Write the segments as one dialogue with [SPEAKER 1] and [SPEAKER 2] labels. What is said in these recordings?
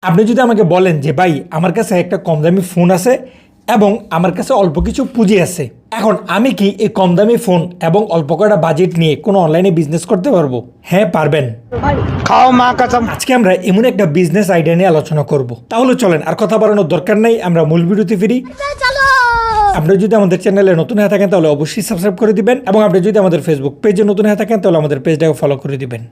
[SPEAKER 1] আপনি যদি আমাকে বলেন যে ভাই আমার কাছে একটা কম দামি ফোন আছে এবং আমার কাছে অল্প কিছু পুঁজি আছে, এখন আমি কি এই কম দামি ফোন এবং অল্প কটা বাজেট নিয়ে কোনো অনলাইনে বিজনেস করতে পারবো? হ্যাঁ, পারবেন।
[SPEAKER 2] খাও মা কসম।
[SPEAKER 1] আজকে আমরা এমন একটা বিজনেস আইডিয়া নিয়ে আলোচনা করব। তাহলে চলেন আর কথা বাড়ানোর দরকার নাই, আমরা মূল ভিডিওতে ফিরি। আপনি যদি আমাদের চ্যানেলে নতুন হয়ে থাকেন তাহলে অবশ্যই সাবস্ক্রাইব করে দিবেন, এবং আপনি যদি আমাদের ফেসবুক পেজে নতুন হয়ে থাকেন তাহলে আমাদের পেজটাকে ফলো করে দিবেন।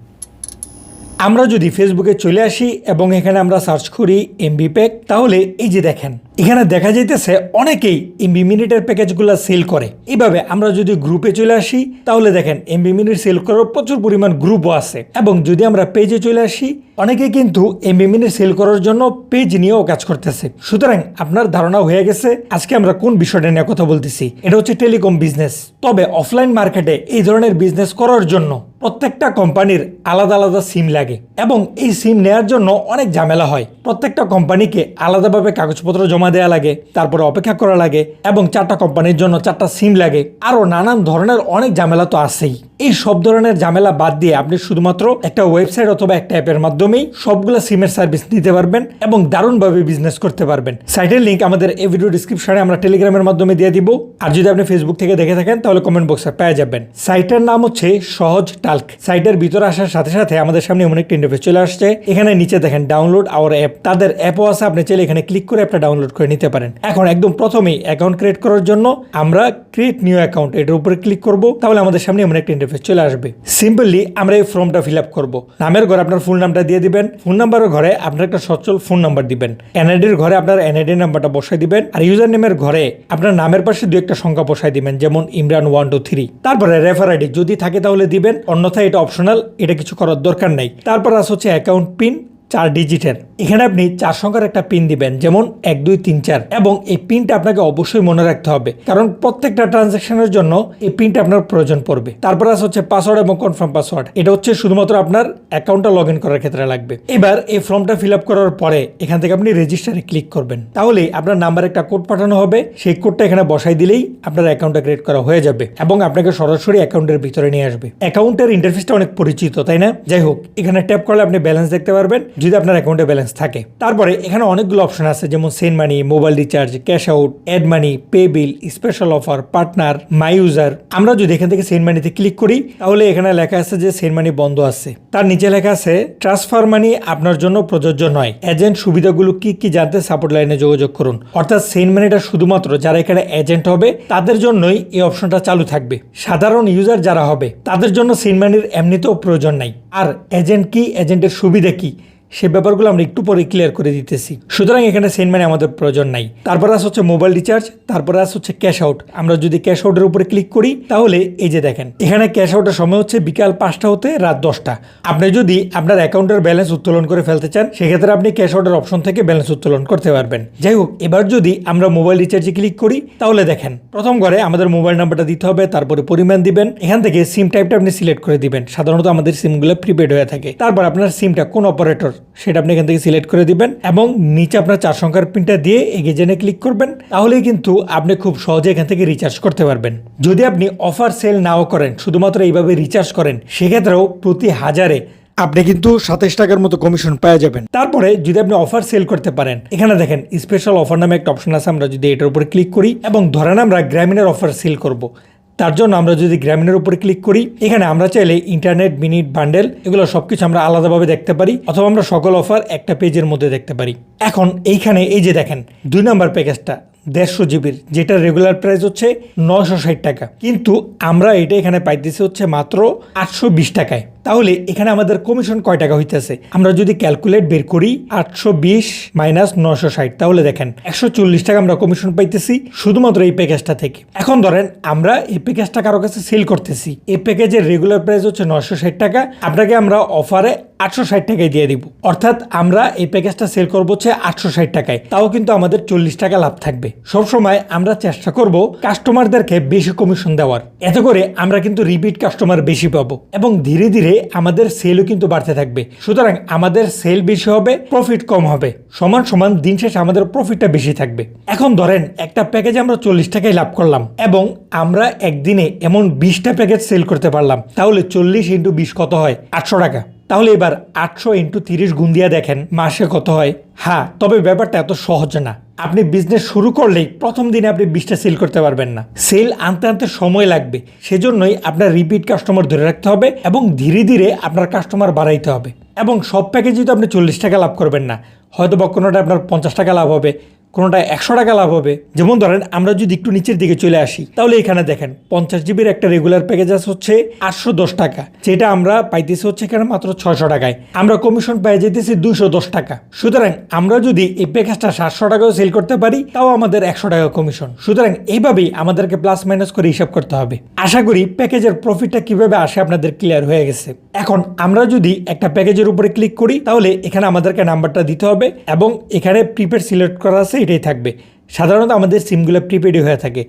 [SPEAKER 1] আমরা যদি ফেসবুকে চলে আসি এবং এখানে আমরা সার্চ করি এমবি প্যাক, তাহলে এই যে দেখেন এখানে দেখা যাইতেছে অনেকেই এমবি মিনিটের প্যাকেজগুলো সেল করে। এইভাবে আমরা যদি গ্রুপে চলে আসি তাহলে দেখেন এমবি মিনিট সেল করার প্রচুর পরিমাণ গ্রুপও আছে। এবং যদি আমরা পেজে চলে আসি, অনেকে কিন্তু এমবি মিনিট সেল করার জন্য পেজ নিয়েও কাজ করতেছে। সুতরাং আপনার ধারণা হয়ে গেছে আজকে আমরা কোন বিষয়টা নিয়ে কথা বলতেছি। এটা হচ্ছে টেলিকম বিজনেস। তবে অফলাইন মার্কেটে এই ধরনের বিজনেস করার জন্য প্রত্যেকটা কোম্পানির আলাদা আলাদা সিম লাগে এবং এই সিম নেওয়ার জন্য অনেক ঝামেলা হয়। প্রত্যেকটা কোম্পানিকে আলাদাভাবে কাগজপত্র জমা দেওয়া লাগে, তারপরে অপেক্ষা করা লাগে, এবং 4টা কোম্পানির জন্য 4টা সিম লাগে। আরও নানান ধরনের অনেক ঝামেলা তো আছেই। এই সব ধরনের ঝামেলা বাদ দিয়ে আপনি শুধুমাত্র একটা ওয়েবসাইট অথবা একটা অ্যাপের মাধ্যমেই সবগুলো সিমের সার্ভিস নিতে পারবেন এবং দারুণভাবে বিজনেস করতে পারবেন। সাইটের লিঙ্ক আমাদের এই ভিডিও ডিসক্রিপশনে আমরা টেলিগ্রামের মাধ্যমে দিয়ে দিব, আর যদি আপনি ফেসবুক থেকে দেখে থাকেন তাহলে কমেন্ট বক্সে পেয়ে যাবেন। সাইটের নাম হচ্ছে সহজ টাল্ক। সাইটের ভিতরে আসার সাথে সাথে আমাদের সামনে এমন একটা ইন্টারফেস চলে আসছে। এখানে নিচে দেখেন ডাউনলোড আওয়ার অ্যাপ, তাদের অ্যাপও আছে। আপনি চাইলে এখানে ক্লিক করে অ্যাপটা ডাউনলোড করে নিতে পারেন। এখন একদম প্রথমেই অ্যাকাউন্ট ক্রিয়েট করার জন্য আমরা ক্রিয়েট নিউ অ্যাকাউন্ট এটার উপরে ক্লিক করব, তাহলে আমাদের সামনে এমন একটা ইন্টারফেস চলে আসবে। সিম্পলি আমরা এই ফর্মটা ফিল আপ করবো। নামের ঘরে আপনার ফুল নামটা দিয়ে দিবেন, ফোন নাম্বারের ঘরে আপনার একটা সচল ফোন নাম্বার দিবেন, এনআইডির ঘরে আপনার এনআইডি নাম্বারটা বসাই দিবেন, আর ইউজার নেমের ঘরে আপনার নামের পাশে 2-1টা সংখ্যা বসাই দিবেন, যেমন ইমরান 1 2 3। তারপরে রেফার আইডি যদি থাকে তাহলে দিবেন, অন্যথায় এটা অপশনাল, এটা কিছু করার দরকার নাই। তারপর আছে হচ্ছে অ্যাকাউন্ট পিন 4 ডিজিটের। এখানে আপনি 4 সংখ্যার একটা পিন দিবেন, যেমন 1 2 3 4, এবং এই পিনটা আপনাকে অবশ্যই মনে রাখতে হবে, কারণ প্রত্যেকটা ট্রানজাকশনের জন্য এই পিনটা আপনার প্রয়োজন পড়বে। তারপর আছে হচ্ছে পাসওয়ার্ড এবং কনফার্ম পাসওয়ার্ড। এটা হচ্ছে শুধুমাত্র আপনার অ্যাকাউন্টটা লগ ইন করার ক্ষেত্রে লাগবে। এবার এই ফর্মটা ফিল আপ করার পরে এখান থেকে আপনি রেজিস্টারে ক্লিক করবেন, তাহলে আপনার নাম্বারে একটা কোড পাঠানো হবে। সেই কোডটা এখানে বসাই দিলেই আপনার অ্যাকাউন্টটা ক্রিয়েট করা হয়ে যাবে এবং আপনাকে সরাসরি অ্যাকাউন্টের ভিতরে নিয়ে আসবে। অ্যাকাউন্টের ইন্টারফেসটা অনেক পরিচিত, তাই না? যাই হোক, এখানে ট্যাপ করলে আপনি ব্যালেন্স দেখতে পারবেন যদি আপনার অ্যাকাউন্টে ব্যালেন্স থাকে। তারপরে এখানে অনেকগুলো অপশন আছে, যেমন send money, mobile recharge, cash out, add money, pay bill, special offer, partner, my user. আমরা যদি এখান থেকে সেন্ড মানিতে ক্লিক করি তাহলে এখানে লেখা আছে যে সেন্ড মানি বন্ধ আছে। তার নিচে লেখা আছে ট্রান্সফার মানি আপনার জন্য প্রযোজ্য নয়। এজেন্ট সুবিধাগুলো কি কি জানতে সাপোর্ট লাইনে যোগাযোগ করুন। অর্থাৎ সেন্ড মানিটা শুধুমাত্র যারা এখানে এজেন্ট হবে তাদের জন্যই এই অপশনটা চালু থাকবে। সাধারণ ইউজার যারা হবে তাদের জন্য সেন্ড মানির এমনিতেও প্রয়োজন নাই। আর এজেন্ট কি, এজেন্টের সুবিধা কি, সে ব্যাপারগুলো আমরা একটু পরে ক্লিয়ার করে দিতেছি। সুতরাং এখানে সেন্ড মানি আমাদের প্রয়োজন নাই। তারপরে আছে হচ্ছে মোবাইল রিচার্জ, তারপরে আছে হচ্ছে ক্যাশ আউট। আমরা যদি ক্যাশ আউটের উপরে ক্লিক করি তাহলে এই যে দেখেন এখানে ক্যাশ আউটের সময় হচ্ছে বিকাল 5টা হতে রাত 10টা। আপনি যদি আপনার অ্যাকাউন্টের ব্যালেন্স উত্তোলন করে ফেলতে চান সেক্ষেত্রে আপনি ক্যাশ আউটের অপশন থেকে ব্যালেন্স উত্তোলন করতে পারবেন। যাই হোক, এবার যদি আমরা মোবাইল রিচার্জে ক্লিক করি তাহলে দেখেন প্রথম ঘরে আমাদের মোবাইল নাম্বারটা দিতে হবে, তারপরে পরিমাণ দিবেন। এখান থেকে সিম টাইপটা আপনি সিলেক্ট করে দিবেন। সাধারণত আমাদের সিমগুলো প্রিপেড হয়ে থাকে। তারপর আপনার সিমটা কোন অপারেটর সেটা আপনি এখান থেকে সিলেক্ট করে দিবেন এবং নিচে আপনার 4 সংখ্যার পিনটা দিয়ে এগেজেনে ক্লিক করবেন। তাহলেই কিন্তু আপনি খুব সহজে এখান থেকে রিচার্জ করতে পারবেন। যদি আপনি অফার সেল নাও করেন, শুধুমাত্র এইভাবে রিচার্জ করেন, সেক্ষেত্রেও প্রতি 1000-এ আপনি কিন্তু 27 টাকার মতো কমিশন পেয়ে যাবেন। তারপরে যদি আপনি অফার সেল করতে পারেন, এখানে দেখেন স্পেশাল অফার নামে একটা অপশন আছে। আমরা যদি এটার উপরে ক্লিক করি এবং ধরেন আমরা গ্রামীণের অফার সেল করব, তার জন্য আমরা যদি গ্রামীণের উপরে ক্লিক করি, এখানে আমরা চাইলে ইন্টারনেট, মিনিট, বান্ডেল এগুলো সবকিছু আমরা আলাদাভাবে দেখতে পারি, অথবা আমরা সকল অফার একটা পেজের মধ্যে দেখতে পারি। এখন এইখানে এই যে দেখেন 2 নম্বর প্যাকেজটা 150 জিবির, যেটা রেগুলার প্রাইস হচ্ছে 960 টাকা, কিন্তু আমরা এটা এখানে পাইতেছি হচ্ছে মাত্র 820 টাকায়। তাহলে এখানে আমাদের কমিশন কয় টাকা হইতেছে? আমরা যদি ক্যালকুলেট বের করি 820 মাইনাস 960, তাহলে দেখেন 140 টাকা আমরা কমিশন পাইতেছি শুধুমাত্র এই প্যাকেজটা থেকে। এখন ধরেন আমরা এই প্যাকেজটা কারো কাছে সেল করতেছি, এই প্যাকেজের রেগুলার প্রাইস হচ্ছে 960 টাকা, আপনাকে আমরা অফারে 860 টাকায় দিয়ে দিব। অর্থাৎ আমরা এই প্যাকেজটা সেল করবো হচ্ছে 860 টাকায়, তাও কিন্তু আমাদের 40 টাকা লাভ থাকবে। সবসময় আমরা চেষ্টা করব কাস্টমারদেরকে বেশি কমিশন দেওয়ার, এতে করে আমরা কিন্তু রিপিট কাস্টমার বেশি পাবো এবং ধীরে ধীরে আমাদের সেলও কিন্তু বাড়তে থাকবে। সুতরাং আমাদের সেল বেশি হবে, প্রফিট কম হবে, সমান সমান দিন শেষে আমাদের প্রফিটটা বেশি থাকবে। এখন ধরেন একটা প্যাকেজ আমরা 40 টাকায় লাভ করলাম এবং আমরা একদিনে এমন 20টা প্যাকেজ সেল করতে পারলাম, তাহলে 40 × 20 কত হয়? 800 টাকা। তাহলে এবার 800 × 30 গুণ দিয়ে দেখেন মাসে কত হয়। হ্যাঁ, তবে ব্যাপারটা এত সহজ না। আপনি বিজনেস শুরু করলেই প্রথম দিনে আপনি 20টা সেল করতে পারবেন না। সেল আনতে আনতে সময় লাগবে। সেজন্যই আপনার রিপিট কাস্টমার ধরে রাখতে হবে এবং ধীরে ধীরে আপনার কাস্টমার বাড়াইতে হবে। এবং সব প্যাকেজে তো আপনি 40 টাকা লাভ করবেন না, হয়তো বা কোনোটা আপনার 50 টাকা লাভ হবে, কোনোটা 100 টাকা লাভ হবে। যেমন ধরেন আমরা যদি একটু নিচের দিকে চলে আসি, তাহলে এখানে দেখেন 50 জিবির একটা রেগুলার প্যাকেজ আছে হচ্ছে 810 টাকা, যেটা আমরা পাইতেছি হচ্ছে এখানে মাত্র 600 টাকায়। আমরা কমিশন পেয়ে যেতেছি 210 টাকা। সুতরাং আমরা যদি এই প্যাকেজটা 700 টাকাও সেল করতে পারি, তাও আমাদের 100 টাকা কমিশন। সুতরাং এইভাবেই আমাদেরকে প্লাস মাইনাস করে হিসাব করতে হবে। আশা করি প্যাকেজের প্রফিটটা কিভাবে আসে আপনাদের ক্লিয়ার হয়ে গেছে। এখন আমরা যদি একটা প্যাকেজের উপরে ক্লিক করি, তাহলে এখানে আমাদেরকে নাম্বারটা দিতে হবে এবং এখানে প্রিপেড সিলেক্ট করা আছে, এটাই থাকবে। সাধারণত আমাদের সিমগুলো প্রিপেডই হয়ে থাকে।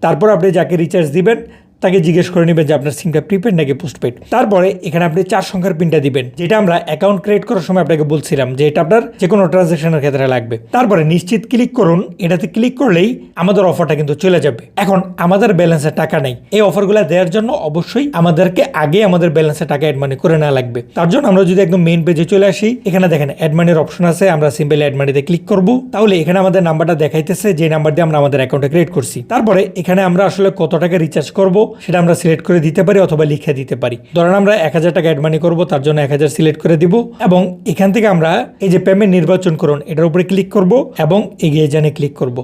[SPEAKER 1] তারপর আপনি যাকে রিচার্জ দিবেন তাকে জিজ্ঞেস করে নেবেন যে আপনার সিমটা প্রিপেড নাকি পোস্টপেড। তারপরে এখানে আপনি 4 সংখ্যার পিনটা দিবেন, যেটা আমরা অ্যাকাউন্ট ক্রিয়েট করার সময় আপনাকে বলছিলাম যে এটা আপনার যে কোনো ট্রানজ্যাকশনের ক্ষেত্রে লাগবে। তারপরে নিশ্চিত ক্লিক করুন। এটাতে ক্লিক করলেই আমাদের অফারটা কিন্তু চলে যাবে। এখন আমাদের ব্যালেন্সে টাকা নেই, এই অফারগুলো দেওয়ার জন্য অবশ্যই আমাদেরকে আগে আমাদের ব্যালেন্সে টাকা অ্যাড মানি করে নেওয়া লাগবে। তার জন্য আমরা যদি একদম মেইন পেজে চলে আসি, এখানে দেখেন অ্যাড মানির অপশন আছে। আমরা সিম্পলি অ্যাড মানিতে ক্লিক করব। তাহলে এখানে আমাদের নাম্বারটা দেখাইতেছে, যে নাম্বার দিয়ে আমরা আমাদের অ্যাকাউন্টে ক্রিয়েট করছি। তারপরে এখানে আমরা আসলে কত টাকা রিচার্জ করব সেটা আমরা সিলেক্ট করে দিতে পারি অথবা লিখে দিতে পারি। ধরেন আমরা 1000 টাকা অ্যাড মানি করবো, তার জন্য 1000 সিলেক্ট করে দিব এবং এখান থেকে আমরা এই যে পেমেন্ট নির্বাচন করুন এটার উপরে ক্লিক করব এবং এগিয়ে জানে ক্লিক করব।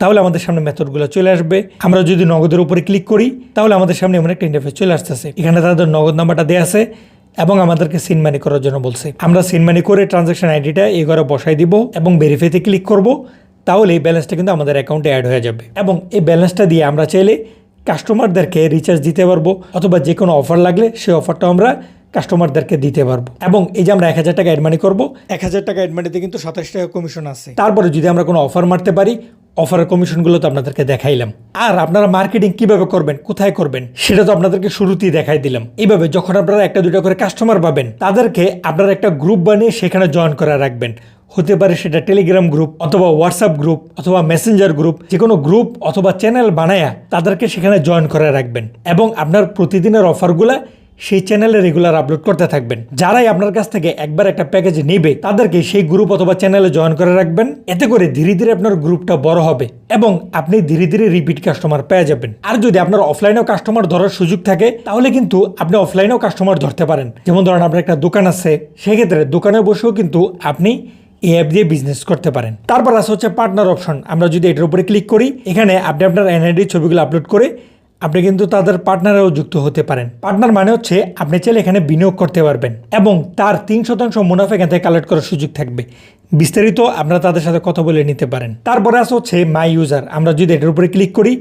[SPEAKER 1] তাহলে আমাদের সামনে মেথডগুলো চলে আসবে। আমরা যদি নগদের উপরে ক্লিক করি, তাহলে আমাদের সামনে এমন একটা ইন্টারফেস চলে আসতেছে। এখানে তাদের নগদ নাম্বারটা দেওয়া আছে এবং আমাদেরকে সিন মানি করার জন্য বলছে। আমরা সিন মানি করে ট্রানজ্যাকশন আইডিটা এই ঘরে বসাই দিব এবং ভেরিফাইতে ক্লিক করব। তাহলে এই ব্যালেন্সটা কিন্তু আমাদের অ্যাকাউন্টে অ্যাড হয়ে যাবে এবং এই ব্যালেন্সটা দিয়ে আমরা চাইলে কাস্টমারদেরকে রিচার্জ দিতে পারবো অথবা যে কোনো অফার লাগলে সেই অফারটা আমরা কাস্টমারদেরকে দিতে পারবো। এবং এই যে আমরা 1000 টাকা অ্যাড মানি করবো, 1000 টাকা অ্যাড মানিতে কিন্তু 27 টাকা কমিশন আছে। তারপরে যদি আমরা কোনো অফার মারতে পারি, অফারের কমিশনগুলো তো আপনাদেরকে দেখাইলাম। আর আপনারা মার্কেটিং কিভাবে করবেন, কোথায় করবেন, সেটা তো আপনাদেরকে শুরুতেই দেখাই দিলাম। এইভাবে যখন আপনারা 1-2টা করে কাস্টমার পাবেন, তাদেরকে আপনারা একটা গ্রুপ বানিয়ে সেখানে জয়েন করে রাখবেন। হতে পারে সেটা টেলিগ্রাম গ্রুপ অথবা হোয়াটসঅ্যাপ গ্রুপ অথবা মেসেঞ্জার গ্রুপ, যে কোনো গ্রুপ অথবা চ্যানেল বানায়া তাদেরকে সেখানে জয়েন করে রাখবেন এবং আপনার প্রতিদিনের অফারগুলা সেই চ্যানেলে রেগুলার আপলোড করতে থাকবেন। যারাই আপনার কাছ থেকে একবার একটা প্যাকেজ নেবে তাদেরকে সেই গ্রুপ অথবা চ্যানেলে জয়েন করে রাখবেন। এতে করে ধীরে ধীরে আপনার গ্রুপটা বড় হবে এবং আপনি ধীরে ধীরে রিপিট কাস্টমার পেয়ে যাবেন। আর যদি আপনার অফলাইনেও কাস্টমার ধরার সুযোগ থাকে, তাহলে কিন্তু আপনি অফলাইনেও কাস্টমার ধরতে পারেন। যেমন ধরেন আপনার একটা দোকান আছে, সেক্ষেত্রে দোকানে বসেও কিন্তু আপনি এই অ্যাপ দিয়ে বিজনেস করতে পারেন। তারপর আছে হচ্ছে পার্টনার অপশন। আমরা যদি এটার উপরে ক্লিক করি, এখানে আপনি আপনার এনআইডি ছবিগুলো আপলোড করে আপনি কিন্তু তাদের পার্টনারেও যুক্ত হতে পারেন। পার্টনার মানে হচ্ছে আপনি চাইলে এখানে বিনিয়োগ করতে পারবেন এবং তার 3% মুনাফা এখান থেকে কালেক্ট করার সুযোগ থাকবে। বিস্তারিত আপনারা তাদের সাথে কথা বলে নিতে পারেন। তারপরে আছে হচ্ছে মাই ইউজার। আমরা যদি এটার উপরে ক্লিক করি,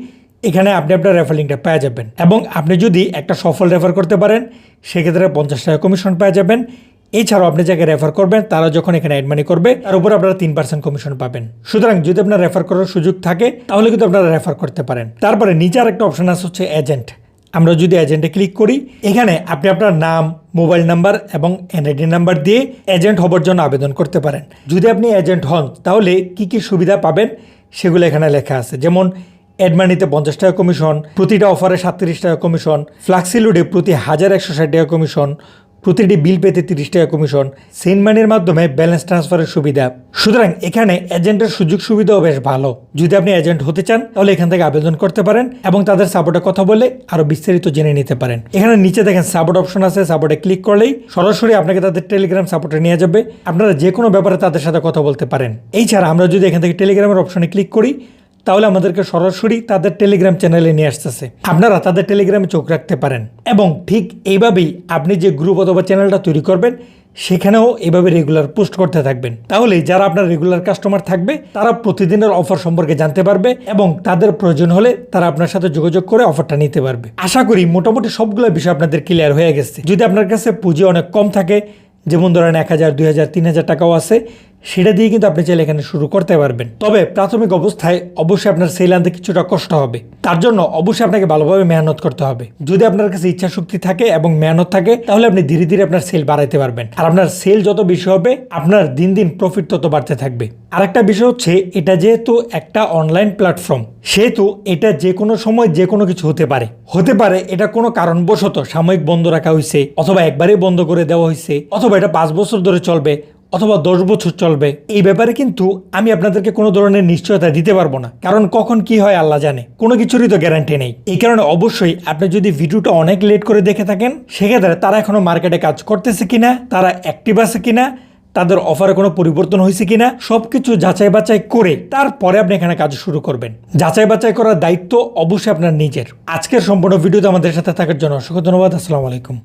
[SPEAKER 1] এখানে আপনি আপনার রেফার লিঙ্কটা পেয়ে যাবেন এবং আপনি যদি একটা সফল রেফার করতে পারেন, সেক্ষেত্রে 50 টাকা কমিশন পেয়ে যাবেন। এছাড়াও আপনি যাকে রেফার করবেন তারা যখন এখানে অ্যাড মানি করবে, তার উপর আপনারা 3% কমিশন পাবেন। সুতরাং যদি আপনার রেফার করার সুযোগ থাকে, তাহলে কিন্তু আপনারা রেফার করতে পারেন। তারপরে নিচে আরেকটা অপশন আছে হচ্ছে এজেন্ট। আমরা যদি এজেন্টে ক্লিক করি, এখানে আপনি আপনার নাম, মোবাইল নাম্বার এবং এনআইডি নাম্বার দিয়ে এজেন্ট হবার জন্য আবেদন করতে পারেন। যদি আপনি এজেন্ট হন, তাহলে কি কি সুবিধা পাবেন সেগুলো এখানে লেখা আছে। যেমন অ্যাড মানিতে 50 টাকা কমিশন, প্রতিটা অফারে 37 টাকা কমিশন, ফ্লাক্সিলোডে প্রতি 1160 টাকা কমিশন, প্রতিটি বিল পেতে 30 টাকা কমিশন, সেন্ড মানির মাধ্যমে ব্যালেন্স ট্রান্সফারের সুবিধা। সুতরাং এখানে এজেন্টের সুযোগ সুবিধাও বেশ ভালো। যদি আপনি এজেন্ট হতে চান, তাহলে এখান থেকে আবেদন করতে পারেন এবং তাদের সাপোর্টে কথা বলে আরো বিস্তারিত জেনে নিতে পারেন। এখানে নিচে দেখেন সাপোর্ট অপশন আছে। সাপোর্টে ক্লিক করলেই সরাসরি আপনাকে তাদের টেলিগ্রাম সাপোর্টে নিয়ে যাবে। আপনারা যে কোনো ব্যাপারে তাদের সাথে কথা বলতে পারেন। এছাড়া আমরা যদি এখান থেকে টেলিগ্রামের অপশনে ক্লিক করি, তাহলে আমাদেরকে সরাসরি তাদের টেলিগ্রাম চ্যানেলে নিয়ে আসতেছে। আপনারা তাদের টেলিগ্রামে চোখ রাখতে পারেন এবং ঠিক এইভাবেই আপনি যে গ্রুপ অথবা চ্যানেলটা তৈরি করবেন, সেখানেও এইভাবে রেগুলার পোস্ট করতে থাকবেন। তাহলে যারা আপনার রেগুলার কাস্টমার থাকবে, তারা প্রতিদিনের অফার সম্পর্কে জানতে পারবে এবং তাদের প্রয়োজন হলে তারা আপনার সাথে যোগাযোগ করে অফারটা নিতে পারবে। আশা করি মোটামুটি সবগুলো বিষয় আপনাদের ক্লিয়ার হয়ে গেছে। যদি আপনার কাছে পুঁজি অনেক কম থাকে, যেমন ধরেন 1000, 2000, 3000 টাকাও আছে, সেটা দিয়ে কিন্তু আপনি চাইলে এখানে শুরু করতে পারবেন। তবে প্রাথমিক অবস্থায় অবশ্যই আপনার সেল আনতে কিছুটা কষ্ট হবে। তার জন্য অবশ্যই আপনাকে ভালোভাবে মেহনত করতে হবে। যদি আপনার কাছে ইচ্ছা শক্তি থাকে এবং মেহনত থাকে তাহলে আপনি ধীরে ধীরে আপনার সেল বাড়াইতে পারবেন। আর আপনার সেল যত বেশি হবে আপনার দিন দিন প্রফিট তত বাড়তে থাকবে। আরেকটা বিষয় হচ্ছে এটা যেহেতু একটা অনলাইন প্ল্যাটফর্ম সেহেতু এটা যে কোনো সময় যে কোনো কিছু হতে পারে এটা কোনো কারণবশত সাময়িক বন্ধ রাখা হয়েছে, অথবা একবারেই বন্ধ করে দেওয়া হয়েছে, অথবা এটা 5 বছর ধরে চলবে, অথবা 10 বছর চলবে। এই ব্যাপারে কিন্তু আমি আপনাদেরকে কোনো ধরনের নিশ্চয়তা দিতে পারবো না, কারণ কখন কি হয় আল্লাহ জানে, কোনো কিছুরই তো গ্যারান্টি নেই। এই কারণে অবশ্যই আপনি যদি ভিডিওটা অনেক লেট করে দেখে থাকেন সেক্ষেত্রে তারা এখনো মার্কেটে কাজ করতেছে কিনা, তারা অ্যাক্টিভ আছে কিনা, তাদের অফারে কোনো পরিবর্তন হয়েছে কিনা সবকিছু যাচাই বাছাই করে তারপরে আপনি এখানে কাজ শুরু করবেন। যাচাই বাছাই করার দায়িত্ব অবশ্যই আপনার নিজের। আজকের সম্পূর্ণ ভিডিওতে আমাদের সাথে থাকার জন্য অসংখ্য ধন্যবাদ। আসসালামু আলাইকুম।